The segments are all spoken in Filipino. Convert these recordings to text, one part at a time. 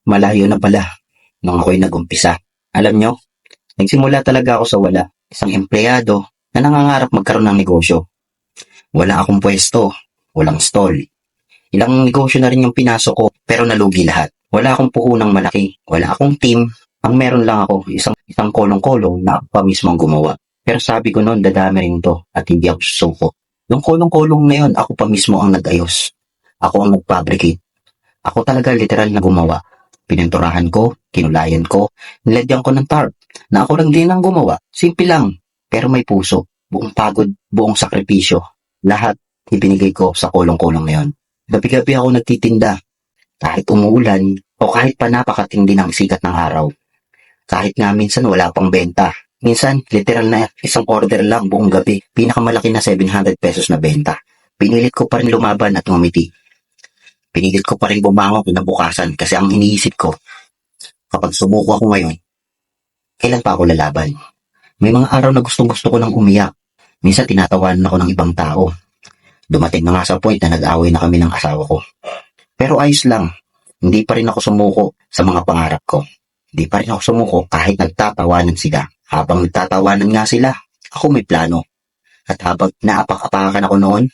Malayo na pala nung ako'y nag-umpisa. Alam nyo, nagsimula talaga ako sa wala. Isang empleyado na nangangarap magkaroon ng negosyo. Wala akong pwesto, walang stall. Ilang negosyo na rin yung pinasok ko pero nalugi lahat. Wala akong puhunang malaki, wala akong team. Ang meron lang ako, isang kolong-kolong na ako pa mismo ang gumawa. Pero sabi ko noon, dadami rin to at hindi ako susuko. Yung kolong-kolong na yun, ako pa mismo ang nag-ayos. Ako ang nag-fabricate. Ako talaga literal na gumawa. Pininturahan ko, kinulayan ko, nilagyan ko ng tarp na ako lang din ang gumawa. Simple lang, pero may puso. Buong pagod, buong sakripisyo. Lahat ibinigay ko sa kolong-kolong na yun. Gabi-gabi ako nagtitinda. Kahit umuulan o kahit pa napakatindi ng sikat ng araw. Kahit nga minsan wala pang benta. Minsan, literal na isang order lang buong gabi. Pinakamalaki na 700 pesos na benta. Pinilit ko pa rin lumaban at ngumiti. Pinilit ko pa rin bumangon kinabukasan kasi ang iniisip ko, kapag sumuko ako ngayon, kailan pa ako lalaban? May mga araw na gustong-gusto ko nang umiyak. Minsan tinatawanan ako ng ibang tao. Dumating na nga sa point na nag-away na kami ng asawa ko. Pero ayos lang, hindi pa rin ako sumuko sa mga pangarap ko. Hindi pa rin ako sumuko kahit nagtatawanan sila. Habang nagtatawanan nga sila, ako may plano. At habang naapak-apakan ako noon,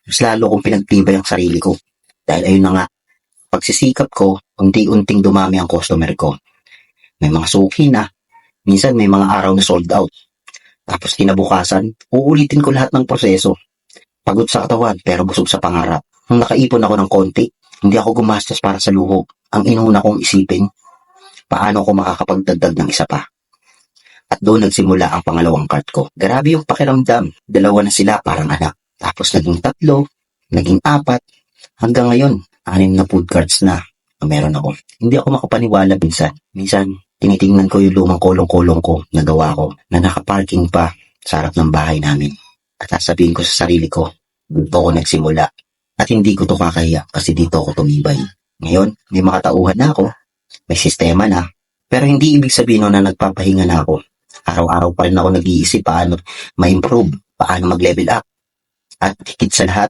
mas lalo kong pinagtibay ang sarili ko. Dahil ayun na nga, pagsisikap ko, unti-unting dumami ang customer ko. May mga suki na, minsan may mga araw na sold out. Tapos kinabukasan, uulitin ko lahat ng proseso. Pagod sa katawan pero busog sa pangarap. Nung nakaipon ako ng konti, hindi ako gumastos para sa luho. Ang inuna kong isipin, paano ko makakapagdagdag ng isa pa. At doon nagsimula ang pangalawang cart ko. Grabe yung pakiramdam. Dalawa na sila parang anak. Tapos naging 3, naging 4, hanggang ngayon, 6 na food carts na meron ako. Hindi ako makapaniwala minsan. Minsan, tinitingnan ko yung lumang kolong-kolong ko na gawa ko na nakaparking pa sa harap ng bahay namin. At sasabihin ko sa sarili ko, dito ako nagsimula. At hindi ko to kakahiya kasi dito ako tumibay. Ngayon, may makatauhan na ako. May sistema na. Pero hindi ibig sabihin na nagpapahinga na ako. Araw-araw pa rin ako nag-iisip paano ma-improve, paano mag-level up. At higit sa lahat,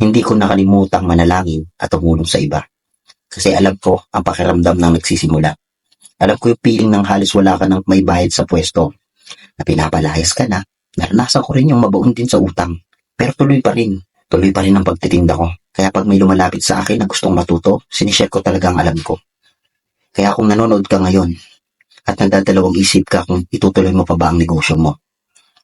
hindi ko nakalimutang manalangin at tumulong sa iba. Kasi alam ko ang pakiramdam ng nagsisimula. Alam ko yung feeling ng halos wala ka ng may bayad sa pwesto. Na pinapalayas ka na. Naranasan ko rin yung mabaon din sa utang. Pero tuloy pa rin. Tuloy pa rin ang pagtitinda ko. Kaya pag may lumalapit sa akin na gustong matuto, sinishare ko talaga ang alam ko. Kaya kung nanonood ka ngayon, at nagdadalawang isip ka kung itutuloy mo pa ba ang negosyo mo,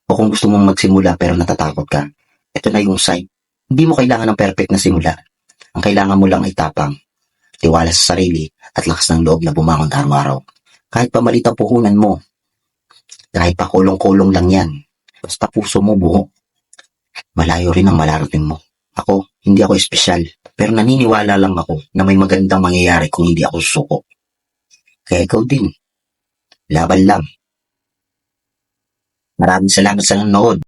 o kung gusto mong magsimula pero natatakot ka, ito na yung sign. Hindi mo kailangan ng perfect na simula. Ang kailangan mo lang ay tapang, tiwala sa sarili, at lakas ng loob na bumangon araw-araw. Kahit pa maliit ang puhunan mo, kahit pa kulong-kulong lang yan, basta puso mo buo, malayo rin ang malarating mo. Ako, hindi ako espesyal, pero naniniwala lang ako na may magandang mangyayari kung hindi ako susuko. Kaya ikaw din, laban lang. Maraming salamat sa nanonood.